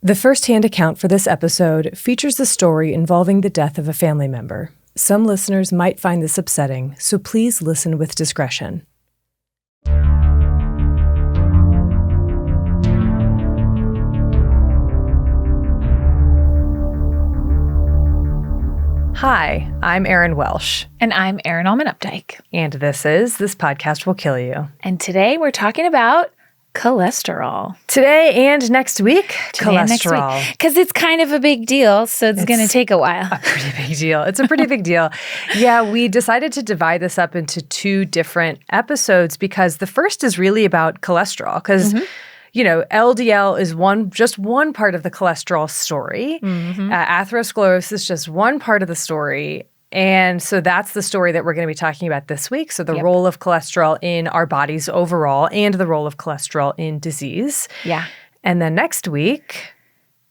The first-hand account for this episode features a story involving the death of a family member. Some listeners might find this upsetting, so please listen with discretion. Hi, I'm Erin Welsh. And I'm Erin Updike. And this podcast will kill you. And today we're talking about cholesterol. Today and next week, cholesterol. Because it's kind of a big deal, so it's going to take a while. A pretty big deal. It's a pretty big deal. Yeah, we decided to divide this up into two different episodes because the first is really about cholesterol because you know, LDL is just one part of the cholesterol story. Atherosclerosis is just one part of the story. And so that's the story that we're going to be talking about this week. So the role of cholesterol in our bodies overall and the role of cholesterol in disease. Yeah. And then next week,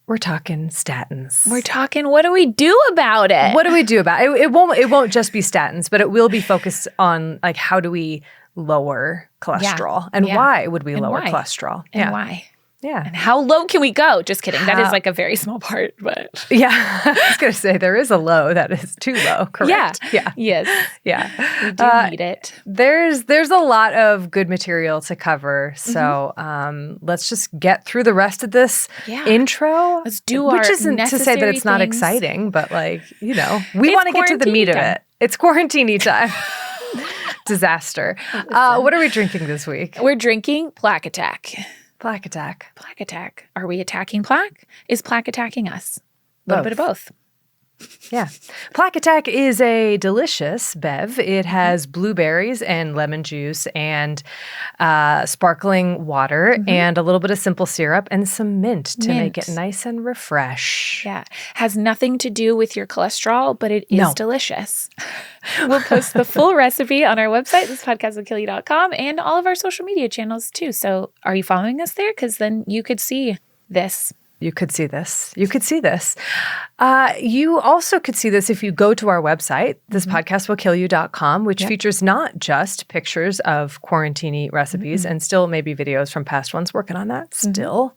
we're talking statins. We're talking, what do we do about it? What do we do about it? It won't just be statins, but it will be focused on like how do we lower cholesterol and why would we lower cholesterol and why and how low can we go? Just kidding. That is like a very small part, but I was gonna say there is a low that is too low. Correct. Yes we do need it. There's a lot of good material to cover, so let's just get through the rest of this intro. Let's do which isn't to say that it's not exciting, but like, you know, we want to get to the meat of it. It's quarantine time. Disaster. What are we drinking this week? We're drinking Plaque Attack. Plaque Attack. Plaque Attack. Are we attacking plaque? Is plaque attacking us? A little bit of both. Yeah. Plaque Attack is a delicious bev. It has blueberries and lemon juice and sparkling water and a little bit of simple syrup and some mint to make it nice and refresh. Yeah. Has nothing to do with your cholesterol, but it is delicious. We'll post the full recipe on our website, thispodcastwillkillyou.com, and all of our social media channels too. So are you following us there? Because then you could see this. You could see this. You could see this. You also could see this if you go to our website, thispodcastwillkillyou.com, which features not just pictures of quarantine recipes and still maybe videos from past ones, working on that still.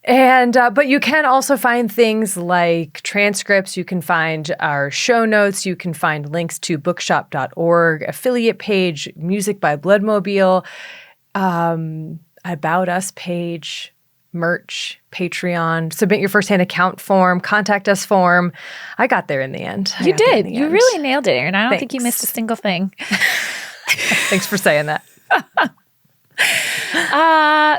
And but you can also find things like transcripts. You can find our show notes. You can find links to bookshop.org, affiliate page, music by Bloodmobile, About Us page, merch, Patreon, submit your first-hand account form, contact us form. I got there in the end. You did. You really nailed it, Erin. I don't think you missed a single thing. Thanks for saying that.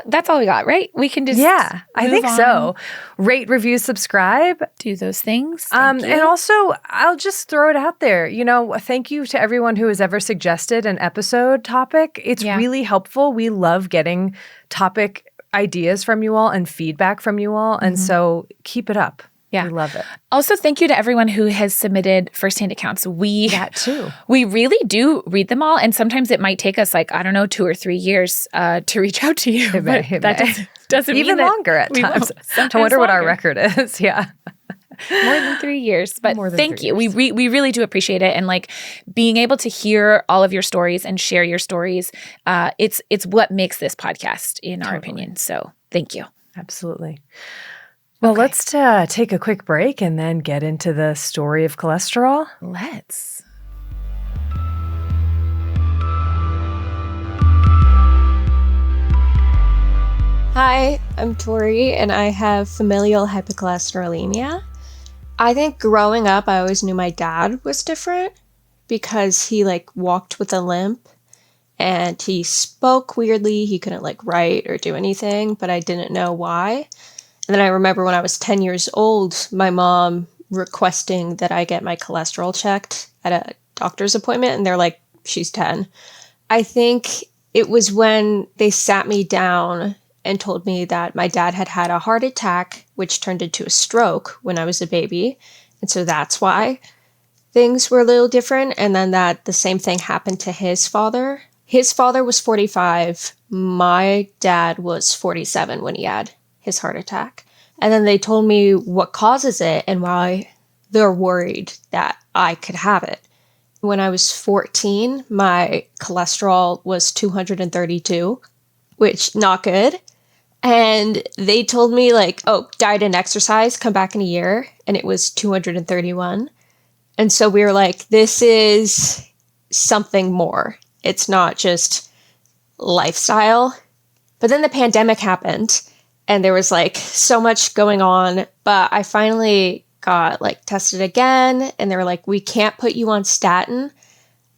That's all we got, right? We can just I think so. Rate, review, subscribe. Do those things. And also, I'll just throw it out there. You know, thank you to everyone who has ever suggested an episode topic. It's really helpful. We love getting topic ideas from you all and feedback from you all. And so keep it up. Yeah. We love it. Also, thank you to everyone who has submitted firsthand accounts. That too. We really do read them all. And sometimes it might take us 2 or 3 years to reach out to you. That doesn't mean even longer at times. I wonder what our record is. Yeah. More than 3 years. But thank you. We really do appreciate it. And being able to hear all of your stories and share your stories, it's what makes this podcast, in our opinion. So thank you. Absolutely. Well, let's take a quick break and then get into the story of cholesterol. Let's. Hi, I'm Tori, and I have familial hypercholesterolemia. I think growing up, I always knew my dad was different because he walked with a limp and he spoke weirdly. He couldn't write or do anything, but I didn't know why. And then I remember when I was 10 years old, my mom requesting that I get my cholesterol checked at a doctor's appointment, and they're like, she's 10. I think it was when they sat me down and told me that my dad had had a heart attack, which turned into a stroke when I was a baby. And so that's why things were a little different. And then that the same thing happened to his father. His father was 45. My dad was 47 when he had his heart attack. And then they told me what causes it and why they're worried that I could have it. When I was 14, my cholesterol was 232, which not good. And they told me like, oh, diet and exercise, come back in a year. And it was 231. And so we were like, this is something more. It's not just lifestyle. But then the pandemic happened and there was like so much going on. But I finally got like tested again. And they were like, we can't put you on statin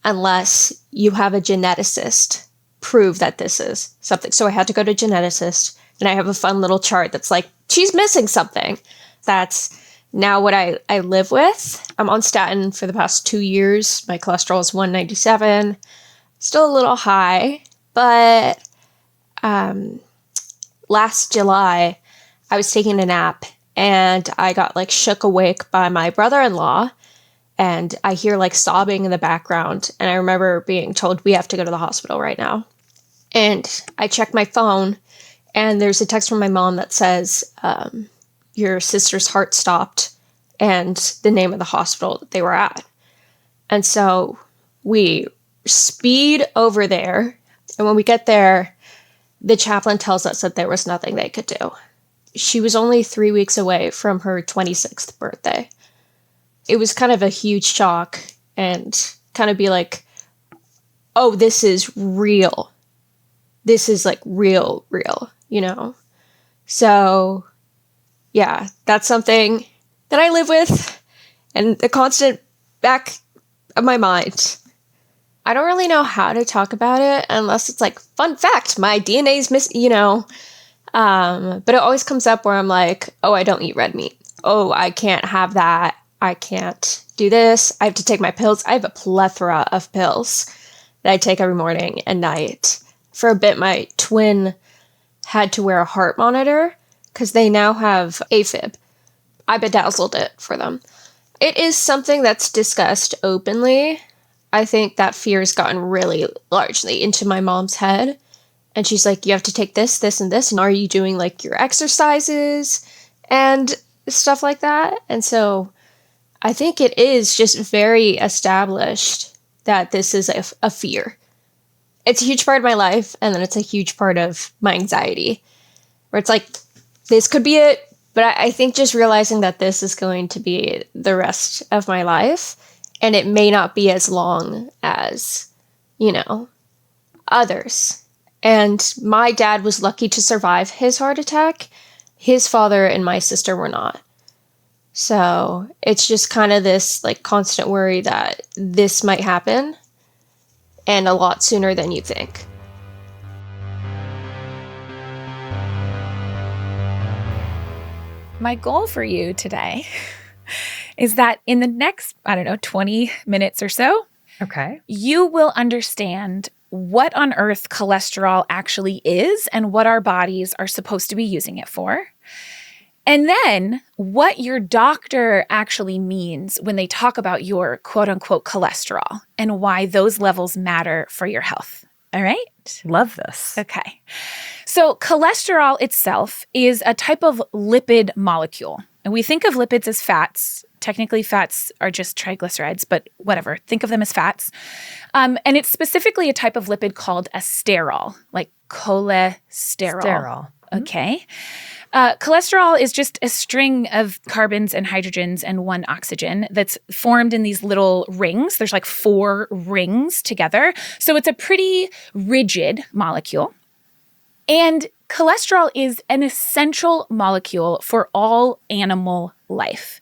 unless you have a geneticist prove that this is something. So I had to go to a geneticist. And I have a fun little chart that's like, she's missing something. That's now what I live with. I'm on statin for the past 2 years. My cholesterol is 197. Still a little high. But last July, I was taking a nap. And I got like shook awake by my brother-in-law. And I hear like sobbing in the background. And I remember being told, we have to go to the hospital right now. And I check my phone. And there's a text from my mom that says, your sister's heart stopped and the name of the hospital that they were at. And so we speed over there. And when we get there, the chaplain tells us that there was nothing they could do. She was only 3 weeks away from her 26th birthday. It was kind of a huge shock and kind of be like, oh, this is real. This is like real, you know? So, yeah, that's something that I live with and the constant back of my mind. I don't really know how to talk about it unless it's like, fun fact, my DNA's but it always comes up where I'm like, oh, I don't eat red meat. Oh, I can't have that. I can't do this. I have to take my pills. I have a plethora of pills that I take every morning and night. For a bit, my twin had to wear a heart monitor because they now have AFib. I bedazzled it for them. It is something that's discussed openly. I think that fear has gotten really largely into my mom's head. And she's like, you have to take this, this, and this. And are you doing like your exercises and stuff like that? And so I think it is just very established that this is a fear. It's a huge part of my life, and then it's a huge part of my anxiety, where it's like, this could be it, but I think just realizing that this is going to be the rest of my life, and it may not be as long as, you know, others. And my dad was lucky to survive his heart attack. His father and my sister were not. So it's just kind of this like constant worry that this might happen. And a lot sooner than you think. My goal for you today is that in the next, 20 minutes or so, okay, you will understand what on earth cholesterol actually is and what our bodies are supposed to be using it for. And then what your doctor actually means when they talk about your quote unquote cholesterol and why those levels matter for your health. All right? Love this. Okay. So cholesterol itself is a type of lipid molecule. And we think of lipids as fats. Technically, fats are just triglycerides, but whatever. Think of them as fats. And it's specifically a type of lipid called a sterol, like cholesterol. Sterol. Okay. Cholesterol is just a string of carbons and hydrogens and one oxygen that's formed in these little rings. There's like 4 rings together. So it's a pretty rigid molecule. And cholesterol is an essential molecule for all animal life.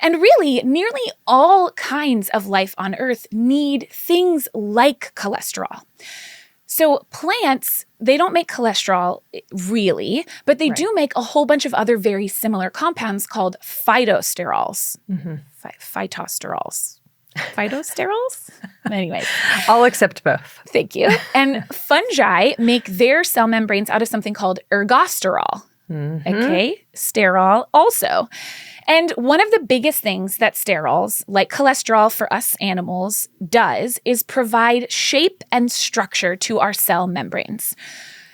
And really, nearly all kinds of life on Earth need things like cholesterol. So plants, they don't make cholesterol really, but they do make a whole bunch of other very similar compounds called phytosterols. Mm-hmm. Phytosterols. Phytosterols? Anyway. I'll accept both. Thank you. And fungi make their cell membranes out of something called ergosterol. Mm-hmm. Okay, sterol also. And one of the biggest things that sterols, like cholesterol for us animals, does is provide shape and structure to our cell membranes.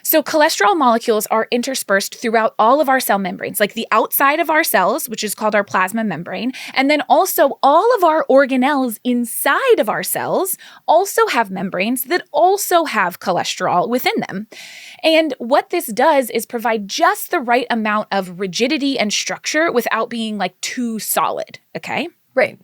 So cholesterol molecules are interspersed throughout all of our cell membranes, like the outside of our cells, which is called our plasma membrane. And then also all of our organelles inside of our cells also have membranes that also have cholesterol within them. And what this does is provide just the right amount of rigidity and structure without being like too solid, okay? Right.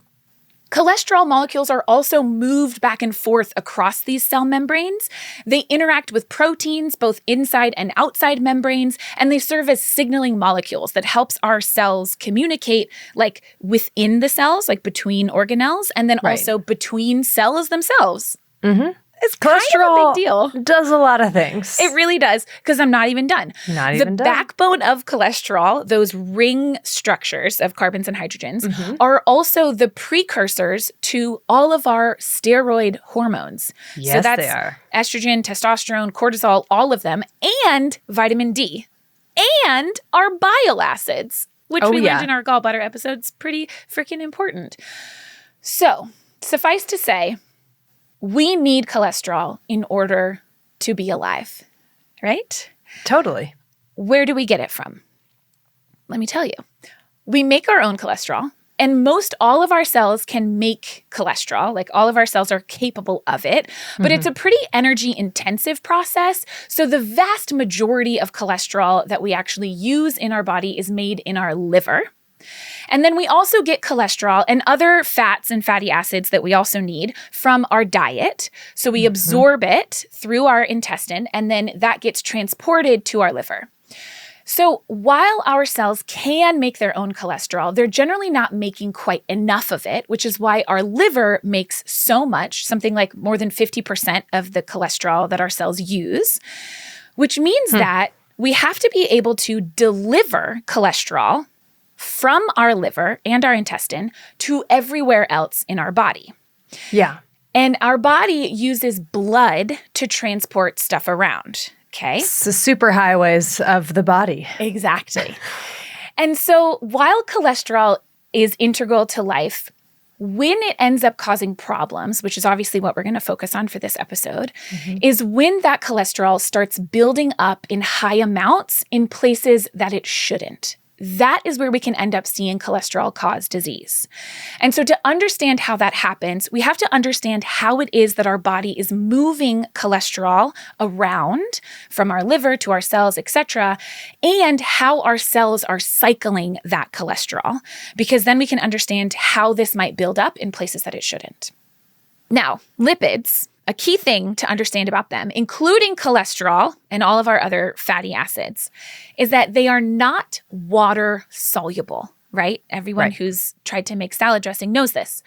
Cholesterol molecules are also moved back and forth across these cell membranes. They interact with proteins, both inside and outside membranes, and they serve as signaling molecules that helps our cells communicate like within the cells, like between organelles, and then also between cells themselves. Mm-hmm. It's cholesterol kind of a big deal. Does a lot of things. It really does, because I'm not even done. The backbone of cholesterol, those ring structures of carbons and hydrogens, are also the precursors to all of our steroid hormones. Yes, so that's they are. Estrogen, testosterone, cortisol, all of them, and vitamin D, and our bile acids, which we learned in our gallbladder episode. It's pretty freaking important. So, suffice to say, we need cholesterol in order to be alive, right? Totally. Where do we get it from? Let me tell you. We make our own cholesterol, and most all of our cells can make cholesterol. Like all of our cells are capable of it, but it's a pretty energy intensive process. So the vast majority of cholesterol that we actually use in our body is made in our liver. And then we also get cholesterol and other fats and fatty acids that we also need from our diet. So we absorb it through our intestine, and then that gets transported to our liver. So while our cells can make their own cholesterol, they're generally not making quite enough of it, which is why our liver makes so much, something like more than 50% of the cholesterol that our cells use, which means that we have to be able to deliver cholesterol from our liver and our intestine to everywhere else in our body. Yeah. And our body uses blood to transport stuff around, okay? It's the superhighways of the body. Exactly. And so while cholesterol is integral to life, when it ends up causing problems, which is obviously what we're going to focus on for this episode, is when that cholesterol starts building up in high amounts in places that it shouldn't. That is where we can end up seeing cholesterol cause disease. And so to understand how that happens, we have to understand how it is that our body is moving cholesterol around from our liver to our cells, etc., and how our cells are cycling that cholesterol, because then we can understand how this might build up in places that it shouldn't. Now, lipids, a key thing to understand about them, including cholesterol and all of our other fatty acids, is that they are not water soluble, right? Everyone who's tried to make salad dressing knows this.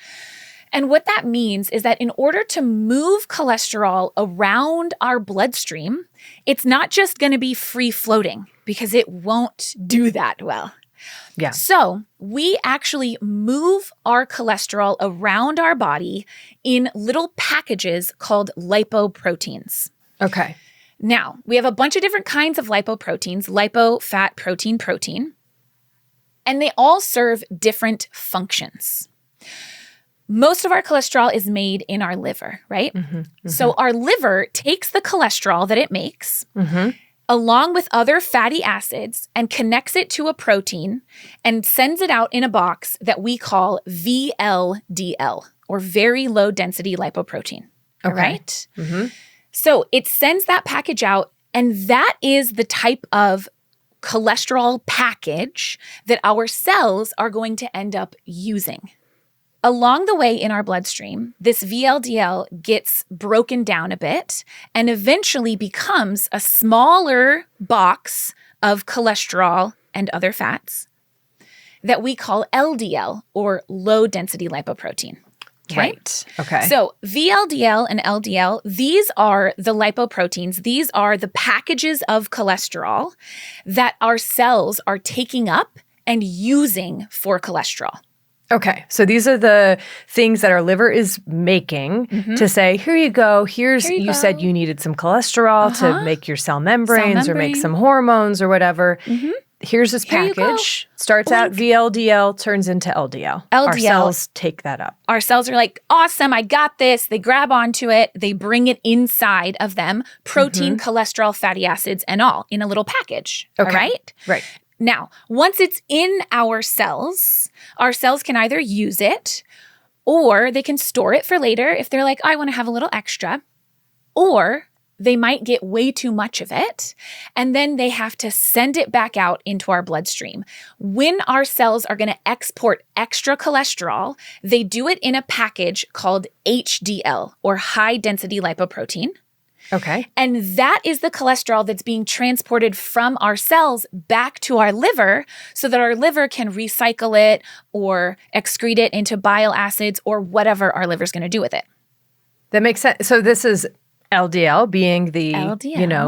And what that means is that in order to move cholesterol around our bloodstream, it's not just going to be free floating, because it won't do that well. Yeah. So we actually move our cholesterol around our body in little packages called lipoproteins. Okay. Now, we have a bunch of different kinds of lipoproteins, lipo, fat, protein, protein, and they all serve different functions. Most of our cholesterol is made in our liver, right? So our liver takes the cholesterol that it makes, along with other fatty acids, and connects it to a protein and sends it out in a box that we call VLDL, or very low density lipoprotein. All right? So it sends that package out, and that is the type of cholesterol package that our cells are going to end up using. Along the way in our bloodstream, this VLDL gets broken down a bit and eventually becomes a smaller box of cholesterol and other fats that we call LDL, or low density lipoprotein. Okay? Right. Okay. So VLDL and LDL, these are the lipoproteins. These are the packages of cholesterol that our cells are taking up and using for cholesterol. Okay. So these are the things that our liver is making to say, here you go. You said you needed some cholesterol to make your cell membranes or make some hormones or whatever. here's this package. Starts out VLDL, turns into LDL. Our cells take that up. Our cells are like, awesome, I got this. They grab onto it. They bring it inside of them, protein, cholesterol, fatty acids, and all in a little package. Okay. All right? Right. Now, once it's in our cells can either use it or they can store it for later if they're like, I want to have a little extra. Or they might get way too much of it, and then they have to send it back out into our bloodstream. When our cells are going to export extra cholesterol, they do it in a package called HDL, or high-density lipoprotein. Okay. And that is the cholesterol that's being transported from our cells back to our liver so that our liver can recycle it or excrete it into bile acids or whatever our liver's going to do with it. That makes sense. So this is LDL being the,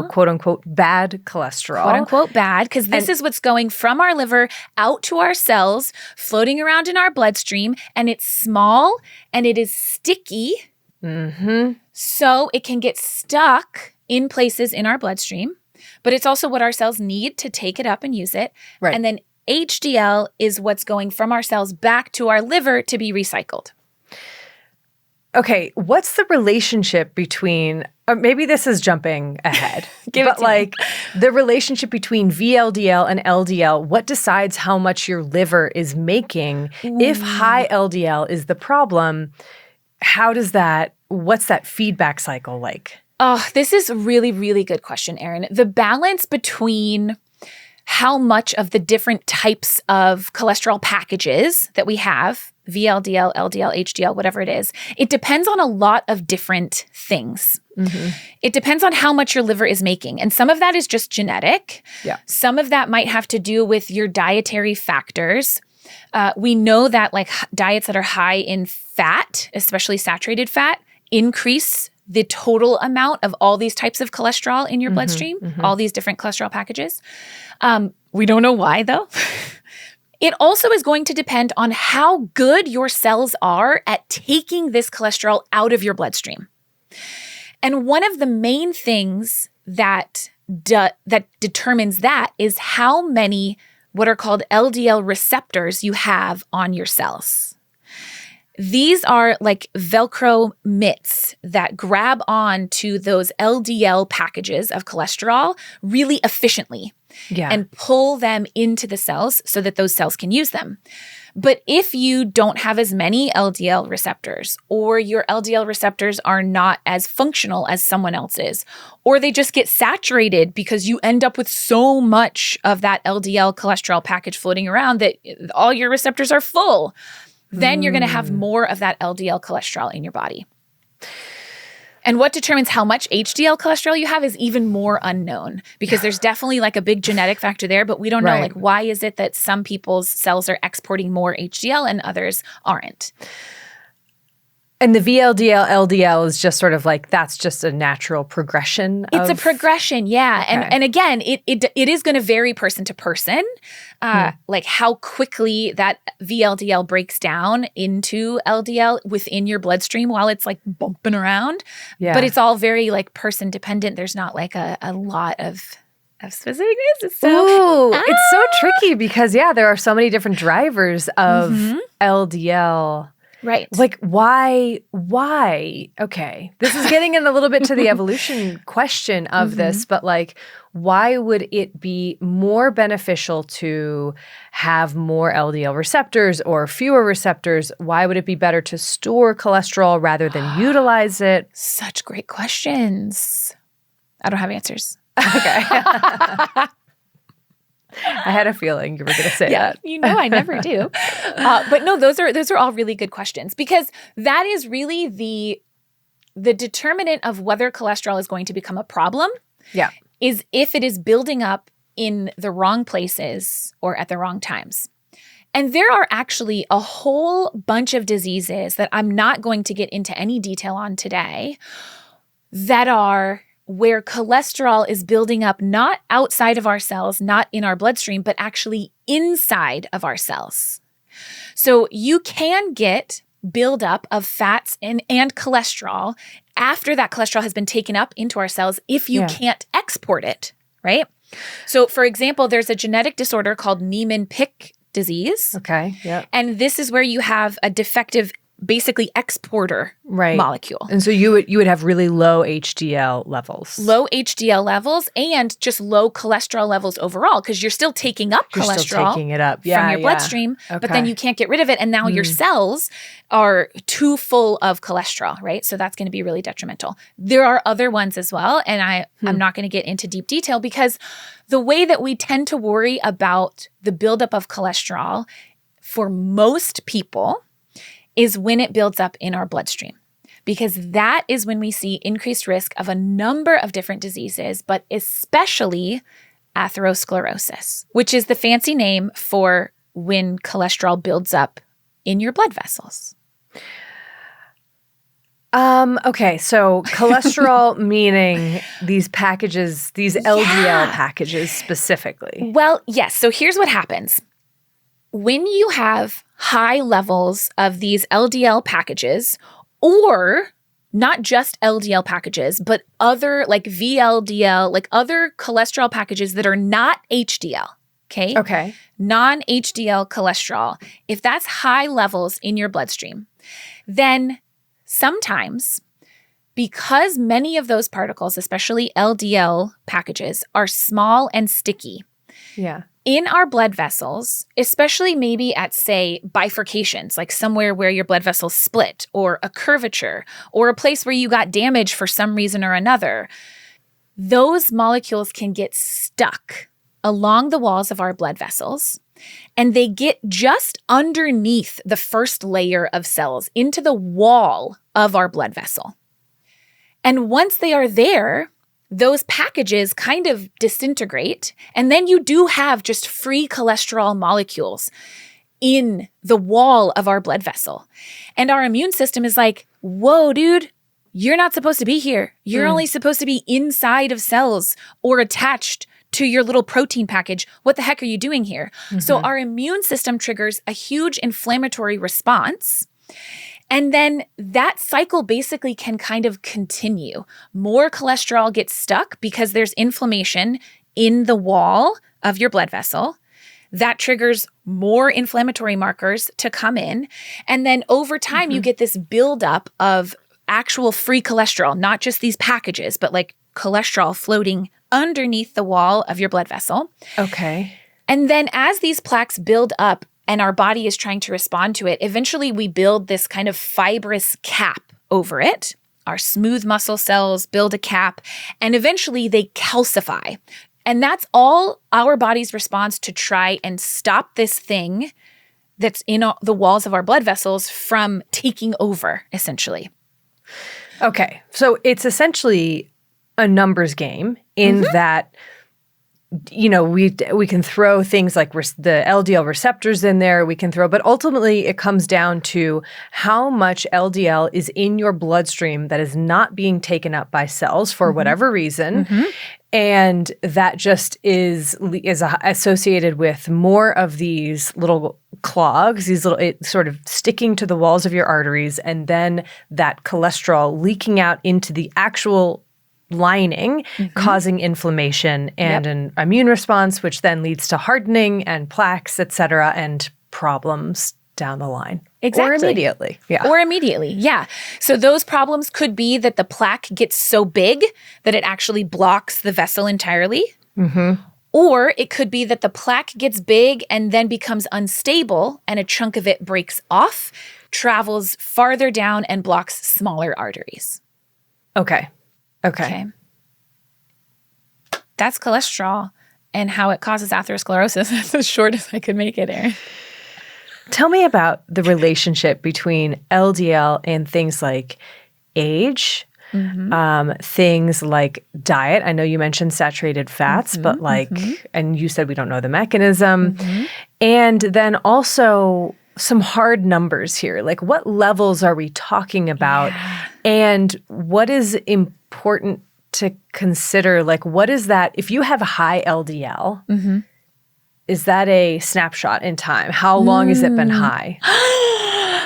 quote unquote, bad cholesterol. Quote unquote bad, because this is what's going from our liver out to our cells, floating around in our bloodstream, and it's small and it is sticky. So it can get stuck in places in our bloodstream, but it's also what our cells need to take it up and use it. Right. And then HDL is what's going from our cells back to our liver to be recycled. Okay, what's the relationship between, or maybe this is jumping ahead, but like the relationship between VLDL and LDL, what decides how much your liver is making? If high LDL is the problem, what's that feedback cycle like? Oh, this is a really, really good question, Erin. The balance between how much of the different types of cholesterol packages that we have, VLDL, LDL, HDL, whatever it is, it depends on a lot of different things. It depends on how much your liver is making. And some of that is just genetic. Yeah. Some of that might have to do with your dietary factors. We know that like diets that are high in fat, especially saturated fat, increase the total amount of all these types of cholesterol in your bloodstream, all these different cholesterol packages. We don't know why though. It also is going to depend on how good your cells are at taking this cholesterol out of your bloodstream. And one of the main things that determines that is how many what are called LDL receptors you have on your cells. These are like Velcro mitts that grab on to those LDL packages of cholesterol really efficiently and pull them into the cells so that those cells can use them. But if you don't have as many LDL receptors, or your LDL receptors are not as functional as someone else's, or they just get saturated because you end up with so much of that LDL cholesterol package floating around that all your receptors are full, then you're going to have more of that LDL cholesterol in your body. And what determines how much HDL cholesterol you have is even more unknown, because there's definitely like a big genetic factor there, but we don't know like why is it that some people's cells are exporting more HDL and others aren't. And the VLDL, LDL is just sort of like, that's just a natural progression. It's a progression, yeah. Okay. And again, it is going to vary person to person, like how quickly that VLDL breaks down into LDL within your bloodstream while it's like bumping around. Yeah. But it's all very like person dependent. There's not like a lot of specificness. It's so tricky because, there are so many different drivers of LDL. Right. Like, why? Okay. This is getting in a little bit to the evolution question of this, but like, why would it be more beneficial to have more LDL receptors or fewer receptors? Why would it be better to store cholesterol rather than utilize it? Such great questions. I don't have answers. Okay. I had a feeling you were going to say that. You know I never do. But no, those are all really good questions, because that is really the determinant of whether cholesterol is going to become a problem. Yeah. Is if it is building up in the wrong places or at the wrong times. And there are actually a whole bunch of diseases that I'm not going to get into any detail on today that are where cholesterol is building up not outside of our cells, not in our bloodstream, but actually inside of our cells. So you can get buildup of fats and cholesterol after that cholesterol has been taken up into our cells if you can't export it, right? So, for example, there's a genetic disorder called Niemann-Pick disease. Okay. Yeah. And this is where you have a defective, basically exporter molecule. And so you would have really low HDL levels. Low HDL levels and just low cholesterol levels overall, because you're still taking up You're cholesterol still taking it up. from your bloodstream, but then you can't get rid of it. And now your cells are too full of cholesterol, right? So that's going to be really detrimental. There are other ones as well. And I'm not going to get into deep detail because the way that we tend to worry about the buildup of cholesterol for most people is when it builds up in our bloodstream, because that is when we see increased risk of a number of different diseases, but especially atherosclerosis, which is the fancy name for when cholesterol builds up in your blood vessels. Okay, so cholesterol meaning these packages, these LDL packages specifically. Well, yes. So here's what happens. When you have high levels of these LDL packages, or not just LDL packages, but other like VLDL, like other cholesterol packages that are not HDL, okay? Non-HDL cholesterol, if that's high levels in your bloodstream, then sometimes, because many of those particles, especially LDL packages, are small and sticky, in our blood vessels, especially maybe at, say, bifurcations, like somewhere where your blood vessels split, or a curvature, or a place where you got damage for some reason or another, those molecules can get stuck along the walls of our blood vessels, and they get just underneath the first layer of cells into the wall of our blood vessel. And once they are there, those packages kind of disintegrate, and then you do have just free cholesterol molecules in the wall of our blood vessel. And our immune system is like, whoa, dude, you're not supposed to be here. You're only supposed to be inside of cells or attached to your little protein package. What the heck are you doing here? So our immune system triggers a huge inflammatory response. And then that cycle basically can kind of continue. More cholesterol gets stuck because there's inflammation in the wall of your blood vessel. That triggers more inflammatory markers to come in. And then over time, you get this buildup of actual free cholesterol, not just these packages, but like cholesterol floating underneath the wall of your blood vessel. Okay. And then as these plaques build up, and our body is trying to respond to it, eventually we build this kind of fibrous cap over it. Our smooth muscle cells build a cap, and eventually they calcify. And that's all our body's response to try and stop this thing that's in the walls of our blood vessels from taking over, essentially. Okay. So it's essentially a numbers game in that, you know, we can throw things like the LDL receptors in there, but ultimately it comes down to how much LDL is in your bloodstream that is not being taken up by cells for whatever reason. And that just is associated with more of these little clogs, sort of sticking to the walls of your arteries, and then that cholesterol leaking out into the actual lining, causing inflammation and an immune response, which then leads to hardening and plaques, et cetera, and problems down the line. Exactly. Or immediately. Yeah. Or immediately. Yeah. So those problems could be that the plaque gets so big that it actually blocks the vessel entirely. Or it could be that the plaque gets big and then becomes unstable and a chunk of it breaks off, travels farther down and blocks smaller arteries. Okay. That's cholesterol and how it causes atherosclerosis. That's as short as I could make it, Erin. Tell me about the relationship between LDL and things like age, things like diet. I know you mentioned saturated fats, but and you said we don't know the mechanism. And then also some hard numbers here. Like, what levels are we talking about? And what is important to consider? Like, what is that? If you have a high LDL, is that a snapshot in time? How long has it been high?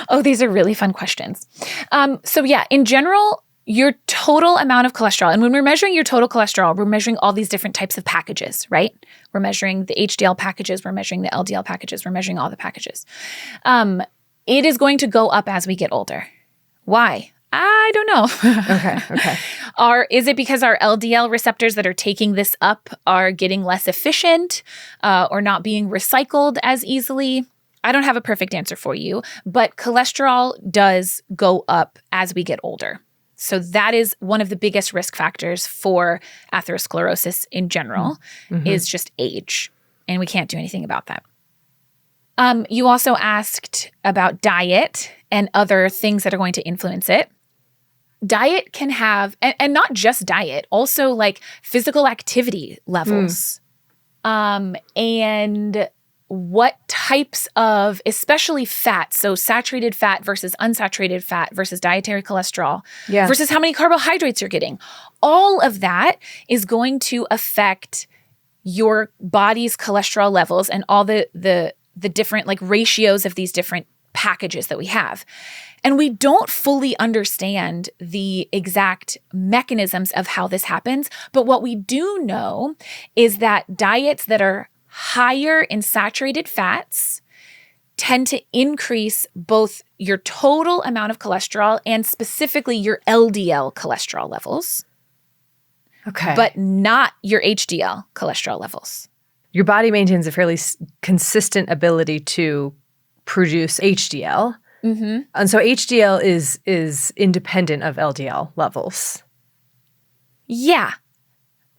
Oh, these are really fun questions. So yeah, in general, Your total amount of cholesterol, and when we're measuring your total cholesterol, we're measuring all these different types of packages, right? We're measuring the HDL packages, we're measuring the LDL packages, we're measuring all the packages. It is going to go up as we get older. Why? I don't know. Okay. Is it because our LDL receptors that are taking this up are getting less efficient or not being recycled as easily? I don't have a perfect answer for you, but cholesterol does go up as we get older. So that is one of the biggest risk factors for atherosclerosis in general, is just age. And we can't do anything about that. You also asked about diet and other things that are going to influence it. Diet can have, and not just diet, also like physical activity levels. And what types of, especially fat, so saturated fat versus unsaturated fat versus dietary cholesterol versus how many carbohydrates you're getting. All of that is going to affect your body's cholesterol levels and all the different like ratios of these different packages that we have. And we don't fully understand the exact mechanisms of how this happens. But what we do know is that diets that are higher in saturated fats tend to increase both your total amount of cholesterol and specifically your LDL cholesterol levels. Okay. But not your HDL cholesterol levels. Your body maintains a fairly consistent ability to produce HDL. And so HDL is independent of LDL levels. Yeah.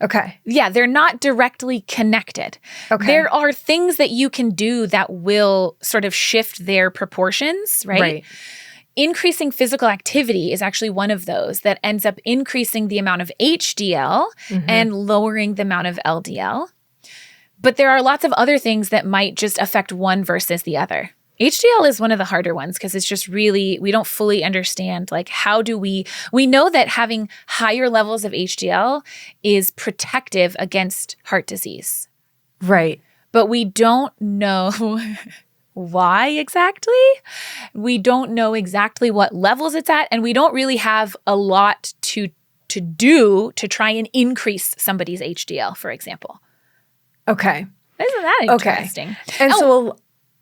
Okay. Yeah, they're not directly connected. Okay. There are things that you can do that will sort of shift their proportions, right? Right. Increasing physical activity is actually one of those that ends up increasing the amount of HDL and lowering the amount of LDL. But there are lots of other things that might just affect one versus the other. HDL is one of the harder ones because it's just really, we don't fully understand, like, how do we know that having higher levels of HDL is protective against heart disease. Right. But we don't know why exactly. We don't know exactly what levels it's at, and we don't really have a lot to do to try and increase somebody's HDL, for example. Okay. Isn't that interesting? And so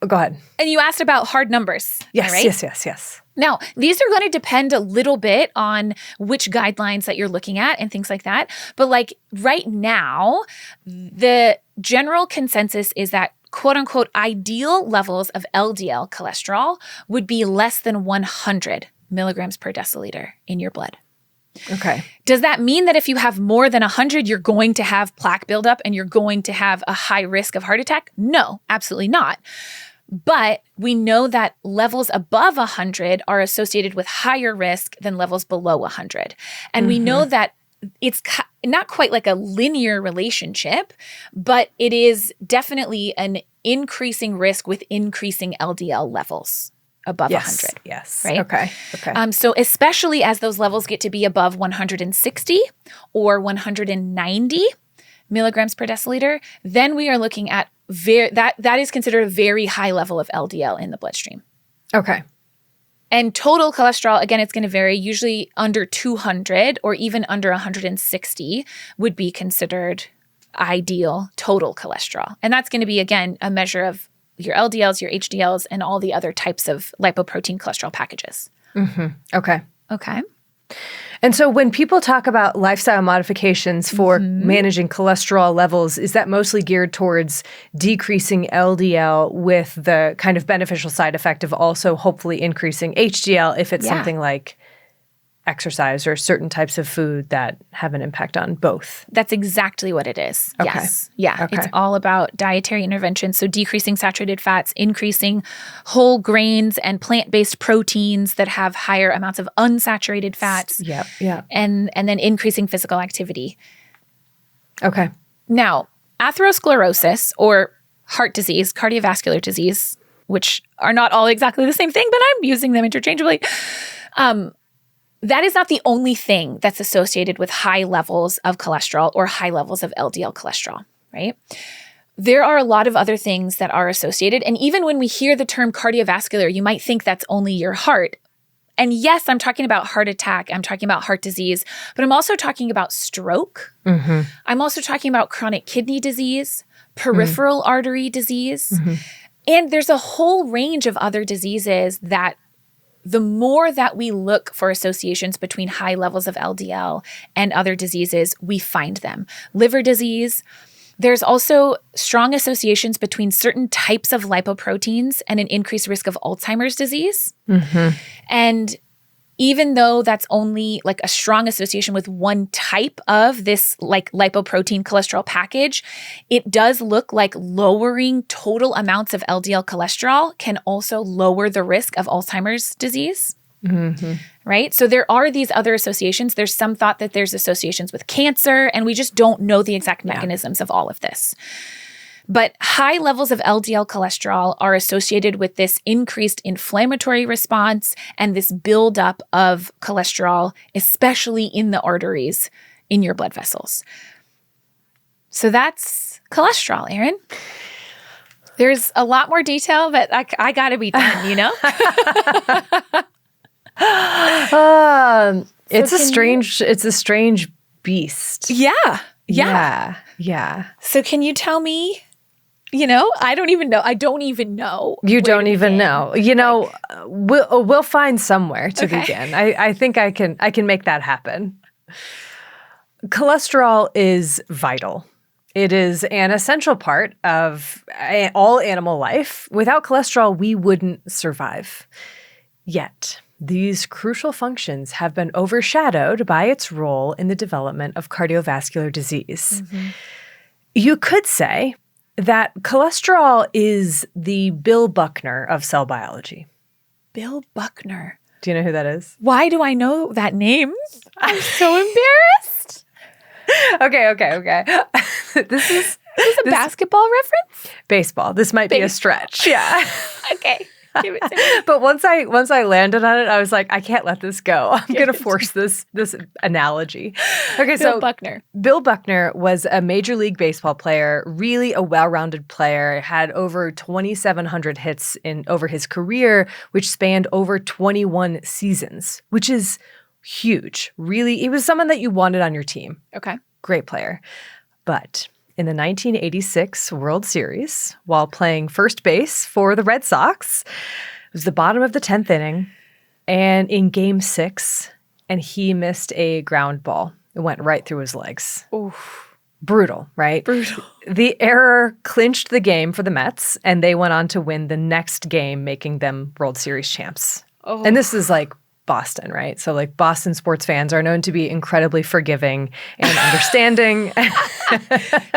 go ahead. And you asked about hard numbers. Yes, right? yes. Now, these are going to depend a little bit on which guidelines that you're looking at and things like that. But like right now, the general consensus is that quote unquote ideal levels of LDL cholesterol would be less than 100 milligrams per deciliter in your blood. Okay. Does that mean that if you have more than 100, you're going to have plaque buildup and you're going to have a high risk of heart attack? No, absolutely not. But we know that levels above 100 are associated with higher risk than levels below 100. And we know that it's not quite like a linear relationship, but it is definitely an increasing risk with increasing LDL levels above 100. Yes. Right? Okay. So especially as those levels get to be above 160 or 190 milligrams per deciliter, then we are looking at that is considered a very high level of LDL in the bloodstream. Okay. And total cholesterol, again, it's going to vary. Usually under 200 or even under 160 would be considered ideal total cholesterol. And that's going to be, again, a measure of your LDLs, your HDLs, and all the other types of lipoprotein cholesterol packages. Okay. Okay. And so when people talk about lifestyle modifications for managing cholesterol levels, is that mostly geared towards decreasing LDL with the kind of beneficial side effect of also hopefully increasing HDL if it's something like exercise or certain types of food that have an impact on both? That's exactly what it is. Okay. Yes. Yeah. Okay. It's all about dietary intervention. So decreasing saturated fats, increasing whole grains and plant-based proteins that have higher amounts of unsaturated fats. Yeah. And then increasing physical activity. Okay. Now, atherosclerosis or heart disease, cardiovascular disease, which are not all exactly the same thing, but I'm using them interchangeably. That is not the only thing that's associated with high levels of cholesterol or high levels of LDL cholesterol, right? There are a lot of other things that are associated. And even when we hear the term cardiovascular, you might think that's only your heart. And yes, I'm talking about heart attack. I'm talking about heart disease, but I'm also talking about stroke. Mm-hmm. I'm also talking about chronic kidney disease, peripheral artery disease. Mm-hmm. And there's a whole range of other diseases that the more that we look for associations between high levels of LDL and other diseases, we find them. Liver disease. There's also strong associations between certain types of lipoproteins and an increased risk of Alzheimer's disease. Mm-hmm. And even though that's only like a strong association with one type of this like lipoprotein cholesterol package, it does look like lowering total amounts of LDL cholesterol can also lower the risk of Alzheimer's disease. Mm-hmm. Right? So there are these other associations. There's some thought that there's associations with cancer, and we just don't know the exact mechanisms of all of this. But high levels of LDL cholesterol are associated with this increased inflammatory response and this buildup of cholesterol, especially in the arteries in your blood vessels. So that's cholesterol, Erin. There's a lot more detail, but I got to be done, you know? It's a strange beast. Yeah. So can you tell me, I don't even know. You don't even know. We'll find somewhere to begin. I think I can make that happen. Cholesterol is vital. It is an essential part of all animal life. Without cholesterol, we wouldn't survive. Yet, these crucial functions have been overshadowed by its role in the development of cardiovascular disease. Mm-hmm. You could say that cholesterol is the Bill Buckner of cell biology. Bill Buckner. Do you know who that is? Why do I know that name? I'm so embarrassed. Okay. This is a basketball reference? Baseball. This might be a stretch. Yeah. Okay. Give it to me. But once I landed on it, I was like, I can't let this go. I'm going to force this analogy. Okay, Bill Buckner was a Major League Baseball player, really a well-rounded player, had over 2,700 hits over his career, which spanned over 21 seasons, which is huge. Really, he was someone that you wanted on your team. Okay. Great player. But in the 1986 World Series, while playing first base for the Red Sox, it was the bottom of the 10th inning, and in Game 6, and he missed a ground ball. It went right through his legs. Oof. Brutal, right? Brutal. The error clinched the game for the Mets, and they went on to win the next game, making them World Series champs. Oh. And this is like Boston, right? So like Boston sports fans are known to be incredibly forgiving and understanding.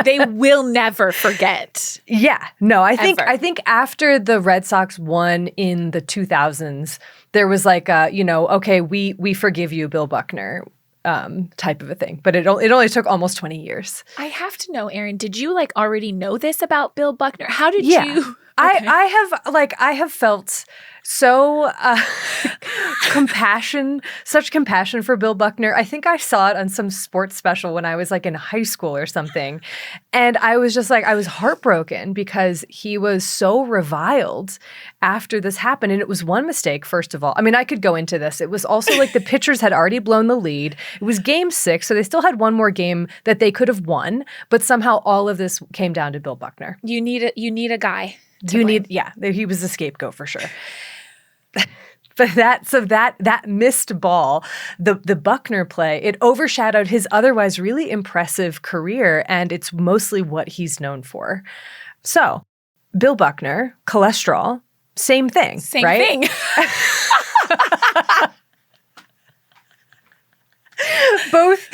They will never forget. Yeah. No, I think after the Red Sox won in the 2000s, there was like okay, we forgive you, Bill Buckner, type of a thing. But it only took almost 20 years. I have to know, Erin, did you like already know this about Bill Buckner? How did you? Okay. I have felt so such compassion for Bill Buckner. I think I saw it on some sports special when I was like in high school or something. And I was just like, I was heartbroken because he was so reviled after this happened. And it was one mistake, first of all. I mean, I could go into this. It was also like the pitchers had already blown the lead. It was Game 6, so they still had one more game that they could have won. But somehow all of this came down to Bill Buckner. You need a guy. He was the scapegoat for sure. But that missed ball, the Buckner play, it overshadowed his otherwise really impressive career, and it's mostly what he's known for. So, Bill Buckner, cholesterol, same thing, right? Both,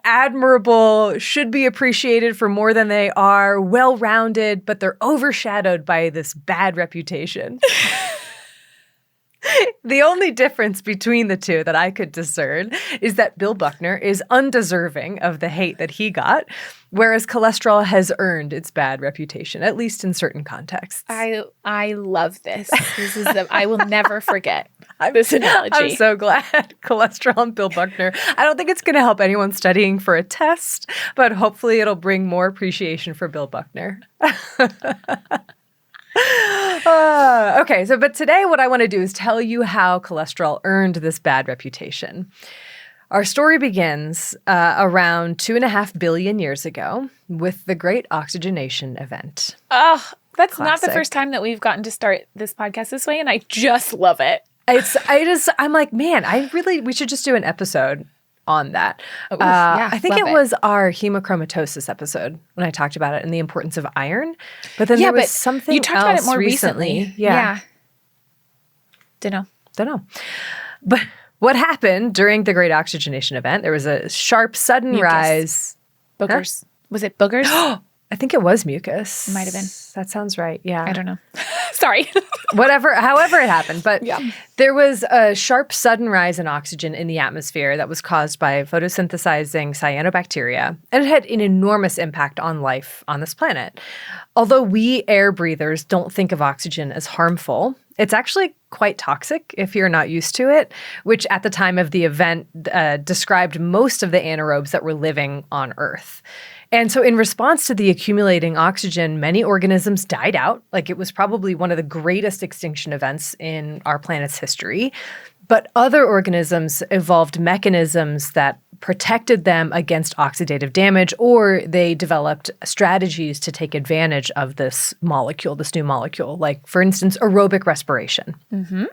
admirable, should be appreciated for more than they are, well-rounded, but they're overshadowed by this bad reputation. The only difference between the two that I could discern is that Bill Buckner is undeserving of the hate that he got, whereas cholesterol has earned its bad reputation, at least in certain contexts. I love this. I will never forget this analogy. I'm so glad. Cholesterol and Bill Buckner. I don't think it's going to help anyone studying for a test, but hopefully it'll bring more appreciation for Bill Buckner. Okay, but today what I want to do is tell you how cholesterol earned this bad reputation. Our story begins around 2.5 billion years ago with the Great Oxygenation Event. Oh, that's Classic. not the first time that we've gotten to start this podcast this way, and I just love it. I'm like, man, we should just do an episode on that. I think it was our hemochromatosis episode when I talked about it and the importance of iron. But then there was something you talked else about it more recently. Yeah. Don't know. But what happened during the Great Oxygenation Event? There was a sharp, sudden rise. Boogers. Huh? Was it boogers? I think it was mucus. Might have been. That sounds right. Yeah. I don't know. Sorry. However it happened. But there was a sharp, sudden rise in oxygen in the atmosphere that was caused by photosynthesizing cyanobacteria. And it had an enormous impact on life on this planet. Although we air breathers don't think of oxygen as harmful, it's actually quite toxic if you're not used to it, which at the time of the event described most of the anaerobes that were living on Earth. And so in response to the accumulating oxygen, many organisms died out. Like it was probably one of the greatest extinction events in our planet's history. But other organisms evolved mechanisms that protected them against oxidative damage, or they developed strategies to take advantage of this new molecule, like, for instance, aerobic respiration. Mm-hmm.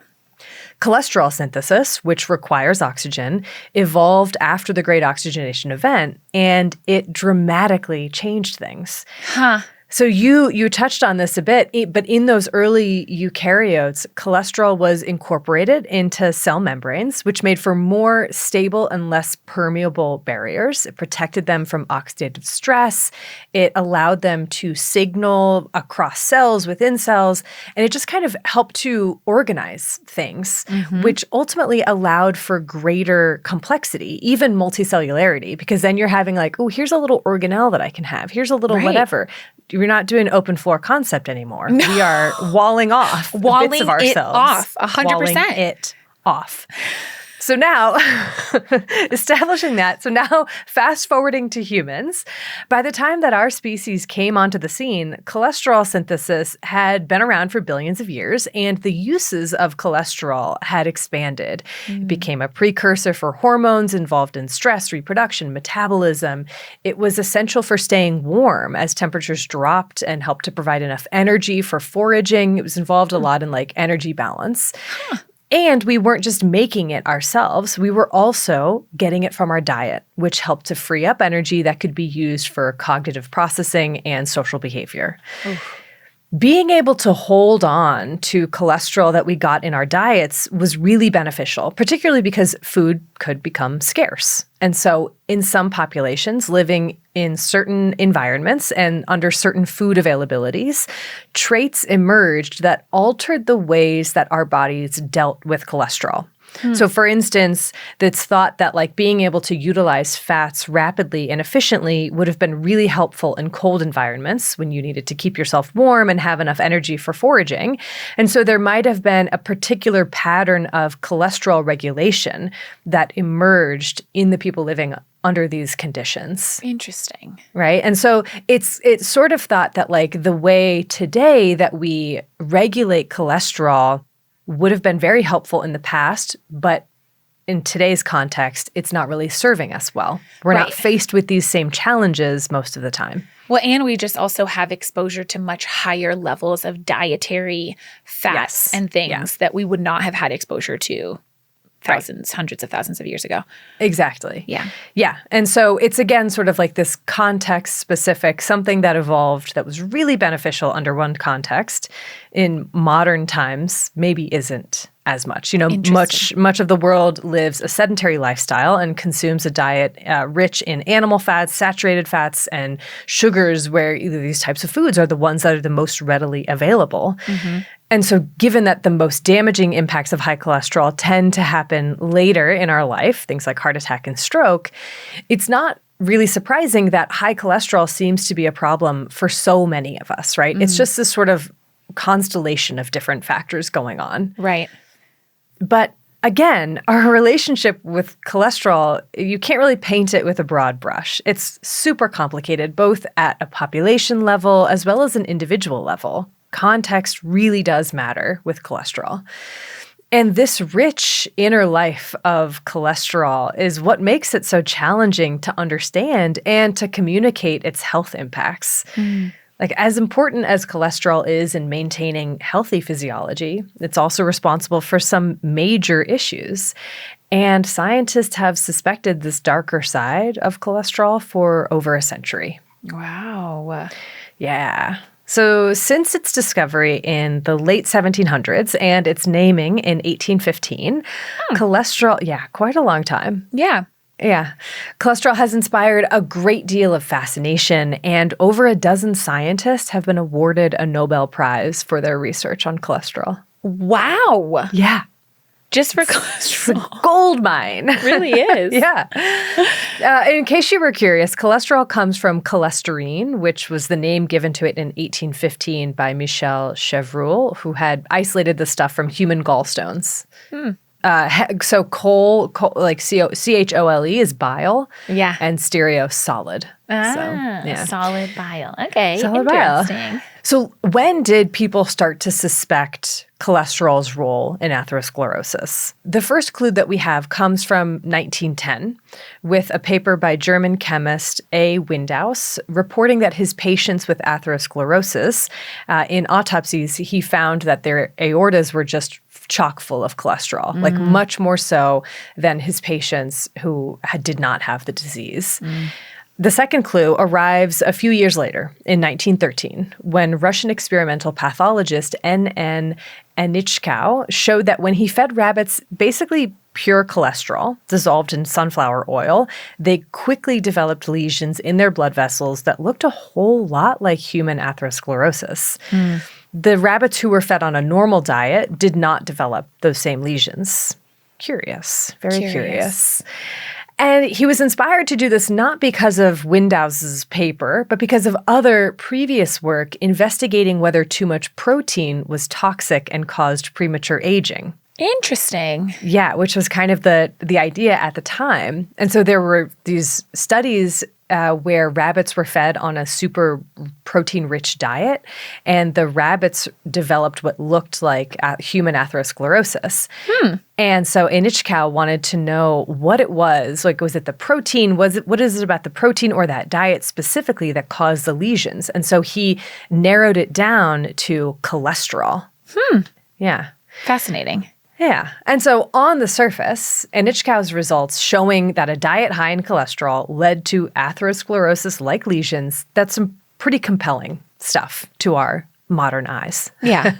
Cholesterol synthesis, which requires oxygen, evolved after the Great Oxygenation Event, and it dramatically changed things. Huh. So you touched on this a bit, but in those early eukaryotes, cholesterol was incorporated into cell membranes, which made for more stable and less permeable barriers. It protected them from oxidative stress. It allowed them to signal across cells, within cells, and it just kind of helped to organize things, which ultimately allowed for greater complexity, even multicellularity, because then you're having like, oh, here's a little organelle that I can have. Here's a little whatever. We're not doing open floor concept anymore. No. We are walling off bits of ourselves. Walling 100%. It off. So now, establishing that, so now fast forwarding to humans, by the time that our species came onto the scene, cholesterol synthesis had been around for billions of years, and the uses of cholesterol had expanded. It became a precursor for hormones involved in stress, reproduction, metabolism. It was essential for staying warm as temperatures dropped and helped to provide enough energy for foraging. It was involved a lot in like energy balance. And we weren't just making it ourselves. We were also getting it from our diet, which helped to free up energy that could be used for cognitive processing and social behavior. Oof. Being able to hold on to cholesterol that we got in our diets was really beneficial, particularly because food could become scarce. And so in some populations living in certain environments and under certain food availabilities, traits emerged that altered the ways that our bodies dealt with cholesterol. So for instance, it's thought that like being able to utilize fats rapidly and efficiently would have been really helpful in cold environments when you needed to keep yourself warm and have enough energy for foraging. And so there might have been a particular pattern of cholesterol regulation that emerged in the people living under these conditions. Interesting. Right? And so it's sort of thought that like the way today that we regulate cholesterol would have been very helpful in the past, but in today's context, it's not really serving us well. We're not faced with these same challenges most of the time. Well, and we just also have exposure to much higher levels of dietary fats and things that we would not have had exposure to hundreds of thousands of years ago. Exactly. Yeah. Yeah. And so it's, again, sort of like this context-specific, something that evolved that was really beneficial under one context in modern times maybe isn't as much. You know, much of the world lives a sedentary lifestyle and consumes a diet rich in animal fats, saturated fats, and sugars, where either these types of foods are the ones that are the most readily available. Mm-hmm. And so given that the most damaging impacts of high cholesterol tend to happen later in our life, things like heart attack and stroke, it's not really surprising that high cholesterol seems to be a problem for so many of us, right? Mm-hmm. It's just this sort of constellation of different factors going on. Right. But again, our relationship with cholesterol, you can't really paint it with a broad brush. It's super complicated, both at a population level as well as an individual level. context really does matter with cholesterol. And this rich inner life of cholesterol is what makes it so challenging to understand and to communicate its health impacts. Like, as important as cholesterol is in maintaining healthy physiology, it's also responsible for some major issues. And scientists have suspected this darker side of cholesterol for over a century. Wow. Yeah. So since its discovery in the late 1700s and its naming in 1815, cholesterol, quite a long time. Yeah. Yeah. Cholesterol has inspired a great deal of fascination, and over a dozen scientists have been awarded a Nobel Prize for their research on cholesterol. Wow. Yeah. Just for It's a cholesterol. gold mine. It really is. Yeah. In case you were curious, cholesterol comes from cholesterine, which was the name given to it in 1815 by Michel Chevreul, who had isolated the stuff from human gallstones. So like CHOLE is bile. Yeah. And stereo solid. Solid bile. Okay. Solid bile. Interesting. So when did people start to suspect cholesterol's role in atherosclerosis? The first clue that we have comes from 1910 with a paper by German chemist A. Windaus reporting that his patients with atherosclerosis, in autopsies, he found that their aortas were just chock full of cholesterol, like much more so than his patients who did not have the disease. The second clue arrives a few years later, in 1913, when Russian experimental pathologist N.N. Anichkow showed that when he fed rabbits basically pure cholesterol dissolved in sunflower oil, they quickly developed lesions in their blood vessels that looked a whole lot like human atherosclerosis. The rabbits who were fed on a normal diet did not develop those same lesions. Curious, very curious. And he was inspired to do this not because of Windaus's paper, but because of other previous work investigating whether too much protein was toxic and caused premature aging. Interesting. Yeah, which was kind of the idea at the time. And so there were these studies where rabbits were fed on a super protein-rich diet, and the rabbits developed what looked like human atherosclerosis. And so Anichkow wanted to know what it was. Like, was it the protein? What is it about the protein or that diet specifically that caused the lesions? And so he narrowed it down to cholesterol. Yeah. Fascinating. Yeah. And so on the surface, Anichkow's results showing that a diet high in cholesterol led to atherosclerosis-like lesions, that's some pretty compelling stuff to our modern eyes. Yeah.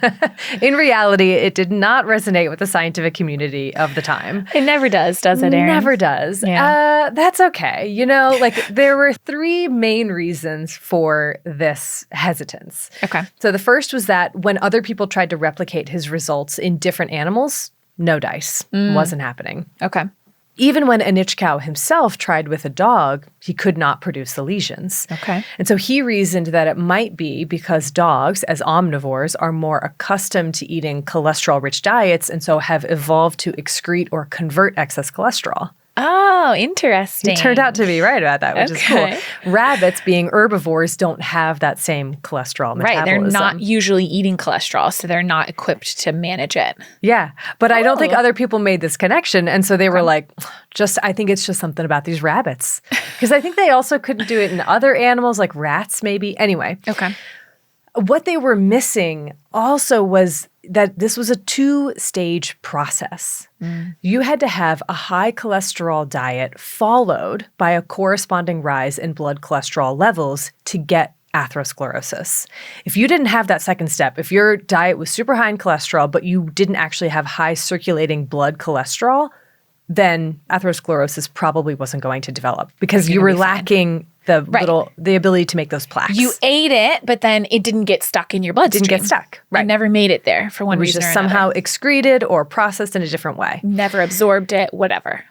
In reality, it did not resonate with the scientific community of the time. It never does it, Erin? Never does. Yeah. That's okay. You know, like there were three main reasons for this hesitance. Okay. So the first was that when other people tried to replicate his results in different animals, no dice. Wasn't happening. Okay. Even when Anichkow himself tried with a dog, he could not produce the lesions. Okay. And so he reasoned that it might be because dogs, as omnivores, are more accustomed to eating cholesterol-rich diets and so have evolved to excrete or convert excess cholesterol. Oh, interesting. He turned out to be right about that, which is cool. Rabbits, being herbivores, don't have that same cholesterol metabolism. Right, they're not usually eating cholesterol, so they're not equipped to manage it. Yeah, but I don't think other people made this connection, and so they were like, I think it's just something about these rabbits. Because I think they also couldn't do it in other animals, like rats maybe. Anyway. Okay. What they were missing also was that this was a two-stage process. You had to have a high cholesterol diet followed by a corresponding rise in blood cholesterol levels to get atherosclerosis. If you didn't have that second step, if your diet was super high in cholesterol, but you didn't actually have high circulating blood cholesterol, then atherosclerosis probably wasn't going to develop because you were lacking the ability to make those plaques. You ate it, but then it didn't get stuck in your bloodstream. Didn't get stuck. Right. It never made it there for one reason or another. It was just somehow excreted or processed in a different way. Never absorbed it, whatever.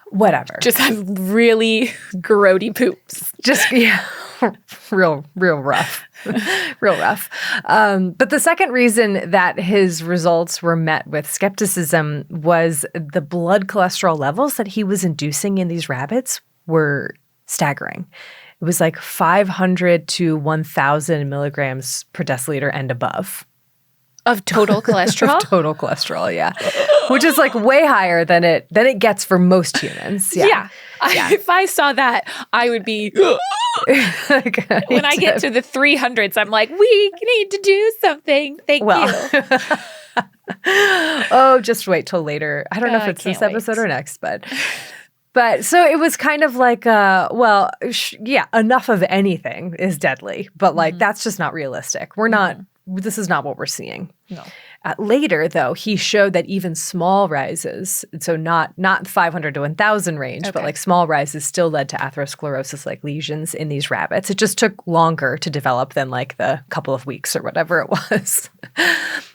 Just had really grody poops. Real rough. Real rough. But the second reason that his results were met with skepticism was the blood cholesterol levels that he was inducing in these rabbits were staggering. It was like 500 to 1,000 milligrams per deciliter and above. Of total cholesterol? Of total cholesterol, yeah. Which is like way higher than it gets for most humans. Yeah. If I saw that, I would be when I get to the 300s, I'm like, we need to do something. Thank you. Oh, just wait till later. I don't know if it's this episode or next, but so it was kind of like, enough of anything is deadly, but like that's just not realistic. This is not what we're seeing. No. Later, though, he showed that even small rises, so not 500 to 1,000 range, but like small rises still led to atherosclerosis-like lesions in these rabbits. It just took longer to develop than like the couple of weeks or whatever it was.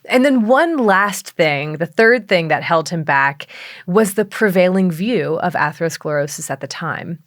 And then one last thing, the third thing that held him back was the prevailing view of atherosclerosis at the time.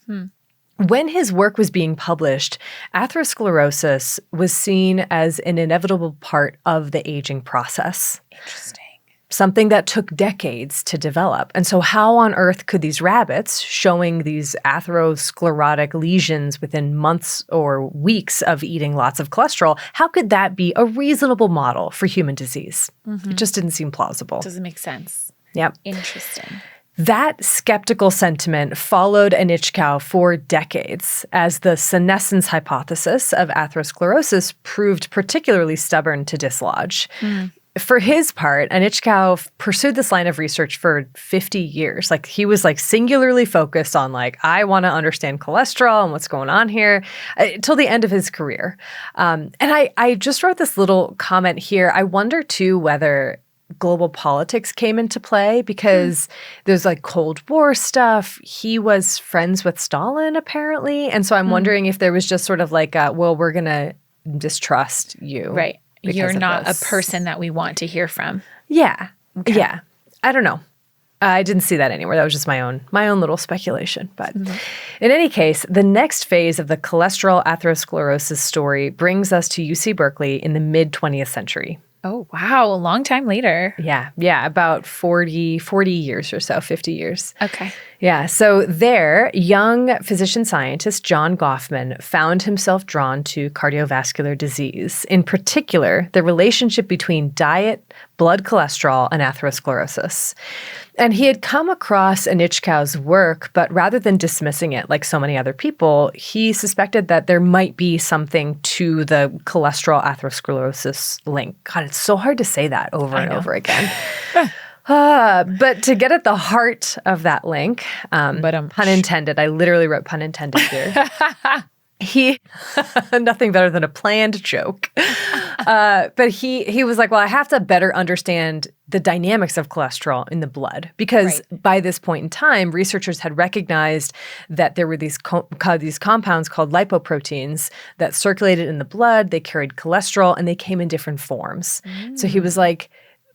When his work was being published, atherosclerosis was seen as an inevitable part of the aging process. Interesting. Something that took decades to develop. And so how on earth could these rabbits showing these atherosclerotic lesions within months or weeks of eating lots of cholesterol, how could that be a reasonable model for human disease? It just didn't seem plausible. Doesn't make sense. Yep. Interesting. That skeptical sentiment followed Anichkow for decades as the senescence hypothesis of atherosclerosis proved particularly stubborn to dislodge. For his part, Anichkow pursued this line of research for 50 years. Like he was like singularly focused on like, I want to understand cholesterol and what's going on here till the end of his career. And I just wrote this little comment here. I wonder too whether global politics came into play because there's like Cold War stuff. He was friends with Stalin apparently. And so I'm wondering if there was just sort of like, we're going to distrust you. Right. You're not a person that we want to hear from. Yeah. Okay. Yeah. I don't know. I didn't see that anywhere. That was just my own little speculation. But in any case, the next phase of the cholesterol atherosclerosis story brings us to UC Berkeley in the mid-20th century. Oh, wow. A long time later. Yeah. Yeah. About 40 years or so, 50 years. Okay. Yeah. So there, young physician scientist John Goffman found himself drawn to cardiovascular disease, in particular, the relationship between diet, blood cholesterol, and atherosclerosis. And he had come across Anichkow's work, but rather than dismissing it like so many other people, he suspected that there might be something to the cholesterol atherosclerosis link. God, it's so hard to say that over and over again. But to get at the heart of that link, pun intended, I literally wrote pun intended here. He, nothing better than a planned joke. But he was like, well, I have to better understand the dynamics of cholesterol in the blood because by this point in time, researchers had recognized that there were these compounds called lipoproteins that circulated in the blood. They carried cholesterol and they came in different forms. So he was like,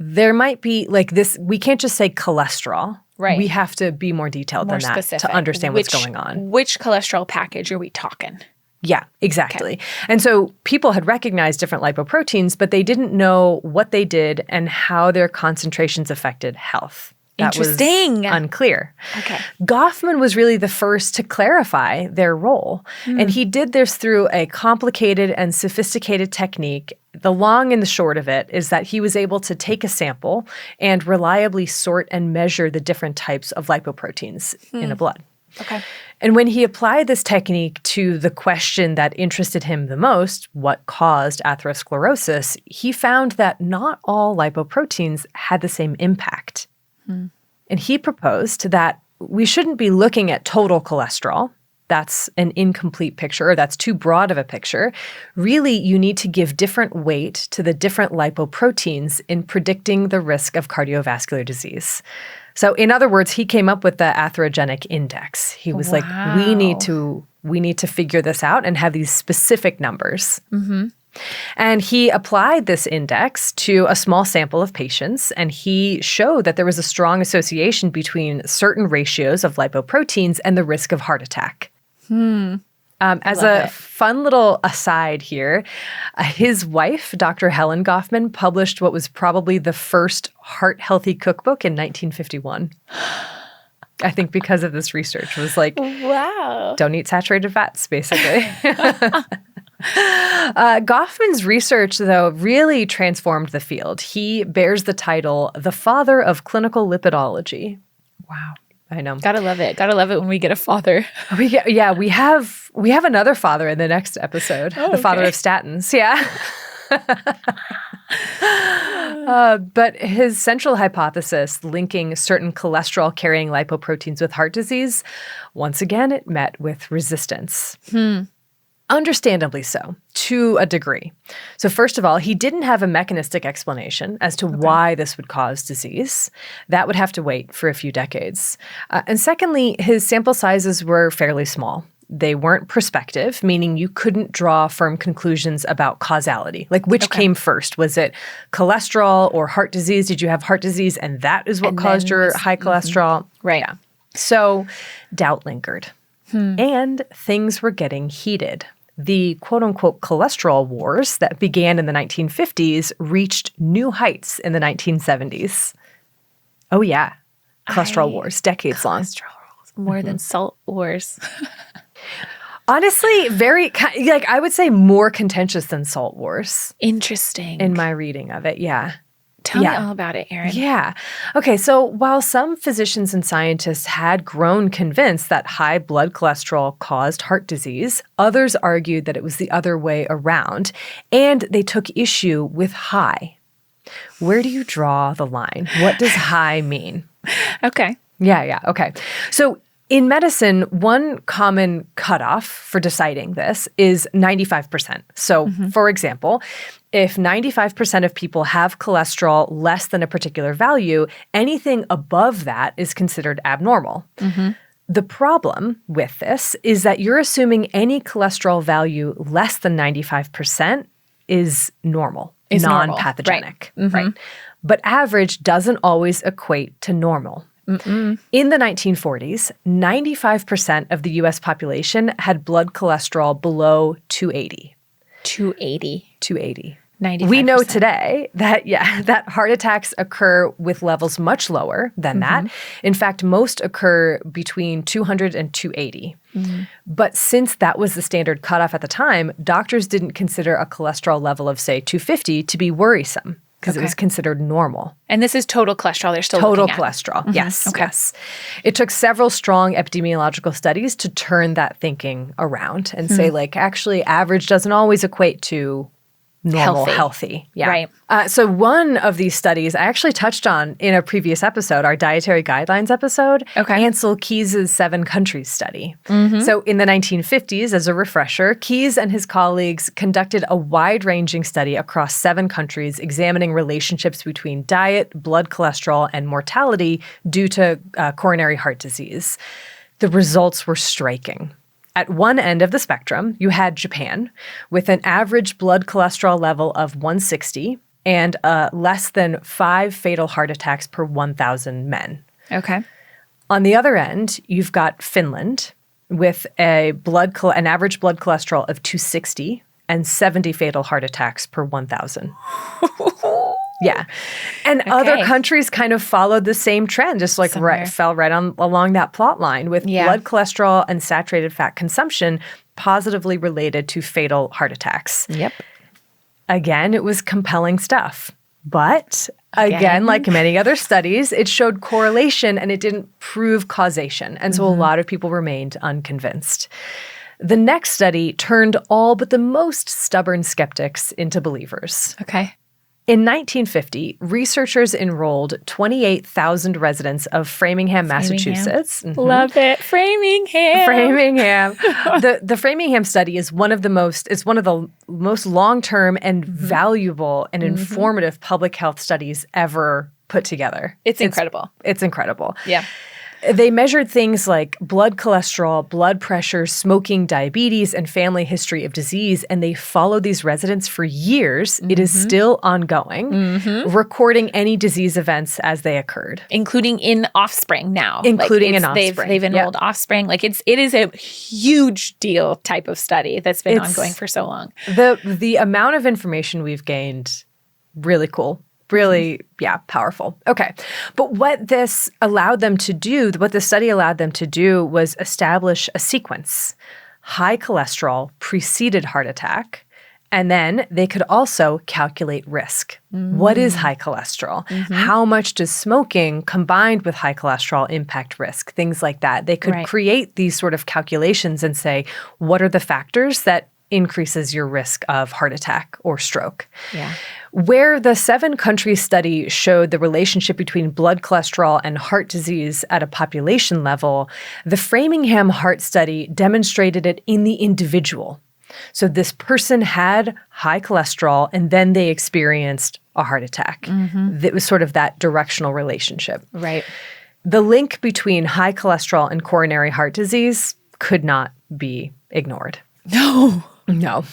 there might be like this, we can't just say cholesterol. Right. We have to be more detailed than that to understand what's going on. Which cholesterol package are we talking? Yeah, exactly. Okay. And so people had recognized different lipoproteins, but they didn't know what they did and how their concentrations affected health. That Interesting. was unclear. Okay. Goffman was really the first to clarify their role. And he did this through a complicated and sophisticated technique. The long and the short of it is that he was able to take a sample and reliably sort and measure the different types of lipoproteins in the blood. Okay. And when he applied this technique to the question that interested him the most, what caused atherosclerosis, he found that not all lipoproteins had the same impact. And he proposed that we shouldn't be looking at total cholesterol. That's an incomplete picture, or that's too broad of a picture. Really, you need to give different weight to the different lipoproteins in predicting the risk of cardiovascular disease. So in other words, he came up with the atherogenic index. He was like, we need to figure this out and have these specific numbers. And he applied this index to a small sample of patients, and he showed that there was a strong association between certain ratios of lipoproteins and the risk of heart attack. As a fun little aside here, his wife, Dr. Helen Goffman, published what was probably the first heart-healthy cookbook in 1951. I think because of this research. It was like, wow, don't eat saturated fats, basically. Goffman's research, though, really transformed the field. He bears the title the father of clinical lipidology. Wow. I know. Gotta love it. Gotta love it when we get a father. We have another father in the next episode, the father of statins. Yeah. But his central hypothesis linking certain cholesterol-carrying lipoproteins with heart disease, once again, it met with resistance. Understandably so, to a degree. So first of all, he didn't have a mechanistic explanation as to why this would cause disease. That would have to wait for a few decades. And secondly, his sample sizes were fairly small. They weren't prospective, meaning you couldn't draw firm conclusions about causality. Like which came first? Was it cholesterol or heart disease? Did you have heart disease and that is what caused your high cholesterol? Right. Yeah. So doubt lingered. And things were getting heated. The quote-unquote cholesterol wars that began in the 1950s reached new heights in the 1970s. Oh, yeah. Cholesterol wars, decades long. Cholesterol wars. More than salt wars. Honestly, I would say more contentious than salt wars. Interesting. In my reading of it, yeah. Tell me all about it, Erin. Yeah. Okay, so while some physicians and scientists had grown convinced that high blood cholesterol caused heart disease, others argued that it was the other way around, and they took issue with high. Where do you draw the line? What does high mean? Okay. Yeah, okay. So in medicine, one common cutoff for deciding this is 95%. So, for example, if 95% of people have cholesterol less than a particular value, anything above that is considered abnormal. The problem with this is that you're assuming any cholesterol value less than 95% is normal, non-pathogenic. Right. But average doesn't always equate to normal. In the 1940s, 95% of the U.S. population had blood cholesterol below 280. 280. 95%. We know today that, that heart attacks occur with levels much lower than that. In fact, most occur between 200 and 280. But since that was the standard cutoff at the time, doctors didn't consider a cholesterol level of, say, 250 to be worrisome because it was considered normal. And this is total cholesterol they're still total looking at. Cholesterol, yes. It took several strong epidemiological studies to turn that thinking around and say, actually, average doesn't always equate to normal, healthy. Yeah. Right. So one of these studies I actually touched on in a previous episode, our dietary guidelines episode, Ansel Keys' 7 countries study. So in the 1950s, as a refresher, Keys and his colleagues conducted a wide-ranging study across 7 countries examining relationships between diet, blood cholesterol, and mortality due to coronary heart disease. The results were striking. At one end of the spectrum, you had Japan with an average blood cholesterol level of 160 and less than 5 fatal heart attacks per 1,000 men. Okay. On the other end, you've got Finland with an average blood cholesterol of 260 and 70 fatal heart attacks per 1,000. Yeah. And other countries kind of followed the same trend, just fell right along that plot line with blood cholesterol and saturated fat consumption positively related to fatal heart attacks. Yep. Again, it was compelling stuff. But again, like many other studies, it showed correlation and it didn't prove causation. And so a lot of people remained unconvinced. The next study turned all but the most stubborn skeptics into believers. Okay. In 1950, researchers enrolled 28,000 residents of Framingham, Massachusetts. Love it. Framingham. The Framingham study is one of the most long-term and valuable and informative public health studies ever put together. It's incredible. It's incredible. Yeah. They measured things like blood cholesterol, blood pressure, smoking, diabetes, and family history of disease, and they followed these residents for years. It is still ongoing, recording any disease events as they occurred. Including in offspring now. Including in offspring. They've enrolled offspring. It is a huge deal type of study that's been ongoing for so long. The amount of information we've gained, really cool. Really, powerful. Okay. But what the study allowed them to do was establish a sequence high cholesterol preceded heart attack. And then they could also calculate risk. What is high cholesterol? How much does smoking combined with high cholesterol impact risk? Things like that. They could create these sort of calculations and say, what are the factors that increases your risk of heart attack or stroke? Yeah. Where the 7-country study showed the relationship between blood cholesterol and heart disease at a population level, the Framingham Heart Study demonstrated it in the individual. So this person had high cholesterol and then they experienced a heart attack. It was sort of that directional relationship. Right. The link between high cholesterol and coronary heart disease could not be ignored. No.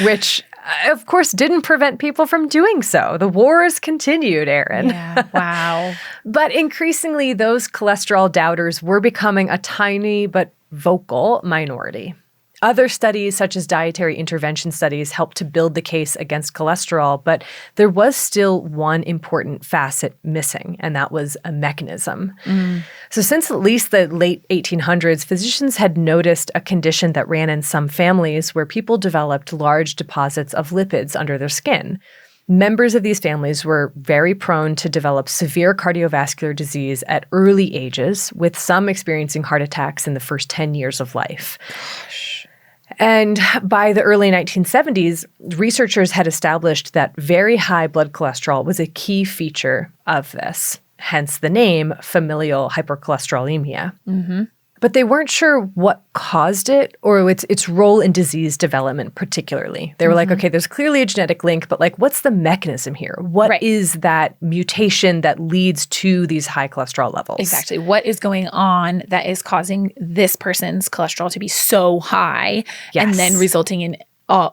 Which, of course, didn't prevent people from doing so. The wars continued, Erin. Yeah. Wow. But increasingly, those cholesterol doubters were becoming a tiny but vocal minority. Other studies, such as dietary intervention studies, helped to build the case against cholesterol, but there was still one important facet missing, and that was a mechanism. So since at least the late 1800s, physicians had noticed a condition that ran in some families where people developed large deposits of lipids under their skin. Members of these families were very prone to develop severe cardiovascular disease at early ages, with some experiencing heart attacks in the first 10 years of life. And by the early 1970s, researchers had established that very high blood cholesterol was a key feature of this, hence the name familial hypercholesterolemia. But they weren't sure what caused it or its role in disease development particularly. They were like, okay, there's clearly a genetic link, but like, what's the mechanism here? What is that mutation that leads to these high cholesterol levels? Exactly. What is going on that is causing this person's cholesterol to be so high and then resulting in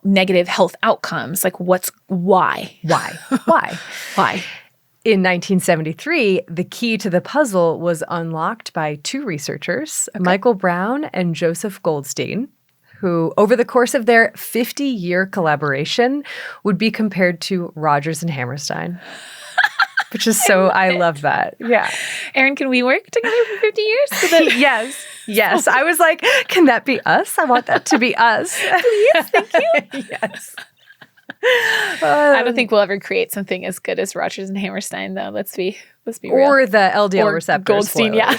negative health outcomes? Like, why? Why? In 1973, the key to the puzzle was unlocked by 2 researchers, Michael Brown and Joseph Goldstein, who, over the course of their 50-year collaboration, would be compared to Rodgers and Hammerstein. Which is I love that. Yeah. Erin, can we work together for 50 years? So that Yes. I was like, can that be us? I want that to be us. Please, thank you. Yes. I don't think we'll ever create something as good as Rodgers and Hammerstein, though. Let's be real. Or the LDL receptors. Goldstein, yeah.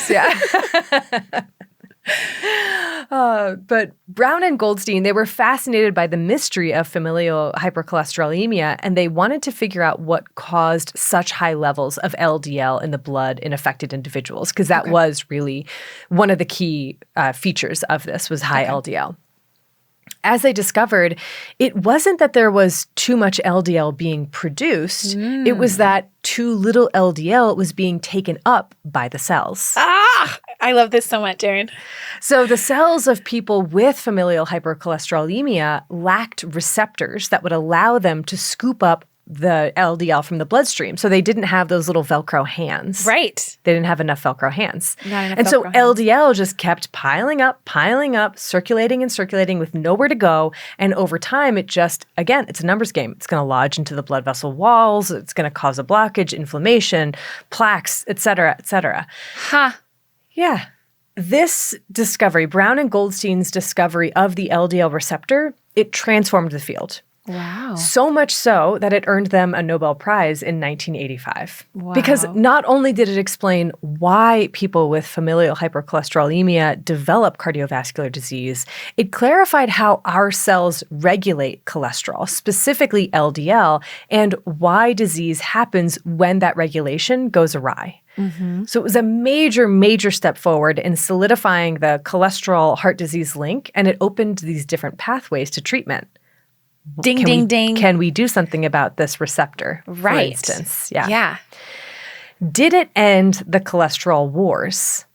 But Brown and Goldstein, they were fascinated by the mystery of familial hypercholesterolemia, and they wanted to figure out what caused such high levels of LDL in the blood in affected individuals, because that was really one of the key features of this was high LDL. As they discovered, it wasn't that there was too much LDL being produced. It was that too little LDL was being taken up by the cells. I love this so much, Erin. So the cells of people with familial hypercholesterolemia lacked receptors that would allow them to scoop up the LDL from the bloodstream. So they didn't have those little Velcro hands. Right. They didn't have enough Velcro hands. So LDL just kept piling up, circulating with nowhere to go. And over time, it just, again, it's a numbers game. It's going to lodge into the blood vessel walls. It's going to cause a blockage, inflammation, plaques, et cetera, et cetera. Yeah. This discovery, Brown and Goldstein's discovery of the LDL receptor, it transformed the field. Wow. So much so that it earned them a Nobel Prize in 1985. Wow. Because not only did it explain why people with familial hypercholesterolemia develop cardiovascular disease, it clarified how our cells regulate cholesterol, specifically LDL, and why disease happens when that regulation goes awry. So it was a major, major step forward in solidifying the cholesterol heart disease link, and it opened these different pathways to treatment. Ding. Can we do something about this receptor, for instance? Yeah. Did it end the cholesterol wars?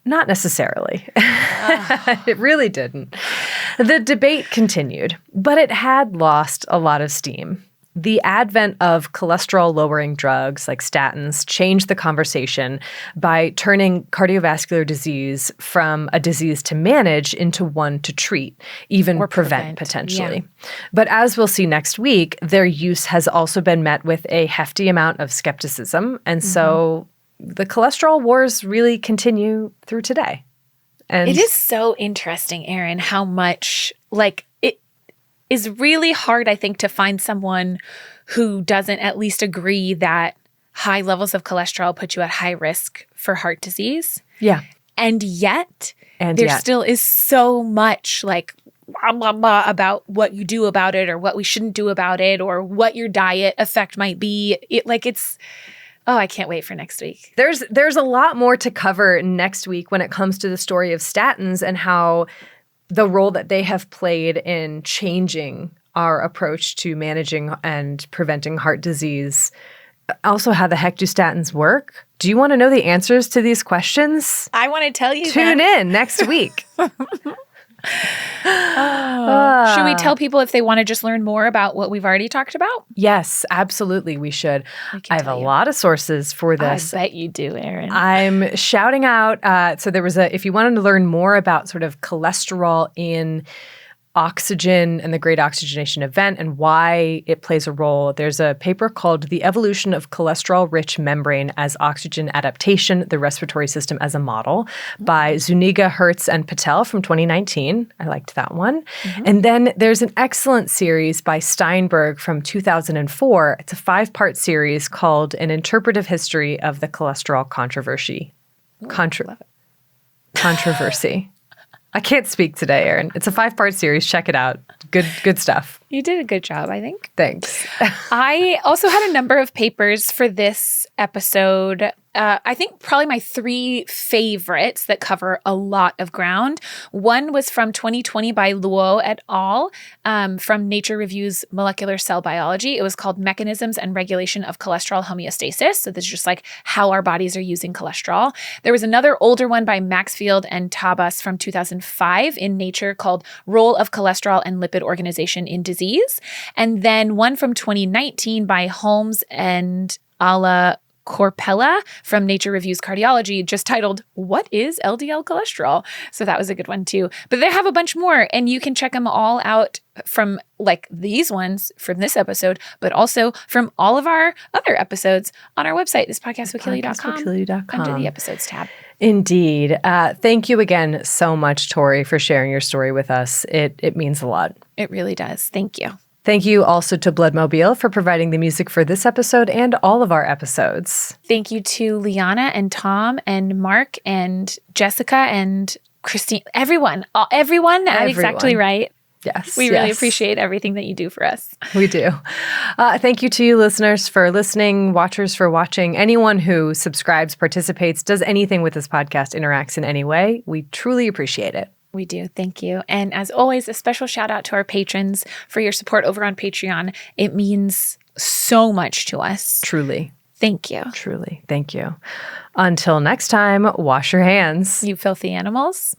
Not necessarily. It really didn't. The debate continued, but it had lost a lot of steam. The advent of cholesterol-lowering drugs like statins changed the conversation by turning cardiovascular disease from a disease to manage into one to treat, even or prevent potentially. Yeah. But as we'll see next week, their use has also been met with a hefty amount of skepticism. And so the cholesterol wars really continue through today. And it is so interesting, Erin, how much it is really hard, I think, to find someone who doesn't at least agree that high levels of cholesterol put you at high risk for heart disease. Yeah. And yet there still is so much blah, blah, blah about what you do about it or what we shouldn't do about it or what your diet effect might be. I can't wait for next week. There's a lot more to cover next week when it comes to the story of statins and how the role that they have played in changing our approach to managing and preventing heart disease. Also, how the heck do statins work? Do you want to know the answers to these questions? I want to tell you. Tune in next week. Should we tell people if they want to just learn more about what we've already talked about? Yes, absolutely. We should. I have a lot of sources for this. I bet you do, Erin. I'm shouting out. So there was if you wanted to learn more about sort of cholesterol in oxygen and the great oxygenation event and why it plays a role. There's a paper called The Evolution of Cholesterol-Rich Membrane as Oxygen Adaptation, the Respiratory System as a Model by Zuniga, Hertz, and Patel from 2019. I liked that one. Mm-hmm. And then there's an excellent series by Steinberg from 2004. It's a 5-part series called An Interpretive History of the Cholesterol Controversy. Controversy. I can't speak today, Erin. It's a 5-part series. Check it out. Good stuff. You did a good job, I think. Thanks. I also had a number of papers for this episode. I think probably my 3 favorites that cover a lot of ground. One was from 2020 by Luo et al. From Nature Reviews Molecular Cell Biology. It was called Mechanisms and Regulation of Cholesterol Homeostasis. So this is just how our bodies are using cholesterol. There was another older one by Maxfield and Tabas from 2005 in Nature called Role of Cholesterol and Lipid Organization in Disease. And then one from 2019 by Holmes and Alla Corpella from Nature Reviews Cardiology, just titled, What is LDL Cholesterol? So that was a good one too. But they have a bunch more, and you can check them all out from these ones from this episode, but also from all of our other episodes on our website, thispodcastwillkillyou.com, under the episodes tab. Indeed. Thank you again so much, Tori, for sharing your story with us. It means a lot. It really does. Thank you. Thank you also to Bloodmobile for providing the music for this episode and all of our episodes. Thank you to Liana and Tom and Mark and Jessica and Christine. Everyone. I'm exactly right. Yes. We really appreciate everything that you do for us. We do. Thank you to you listeners for listening, watchers for watching. Anyone who subscribes, participates, does anything with this podcast, interacts in any way. We truly appreciate it. We do. Thank you. And as always, a special shout out to our patrons for your support over on Patreon. It means so much to us. Truly. Thank you. Truly. Thank you. Until next time, wash your hands. You filthy animals.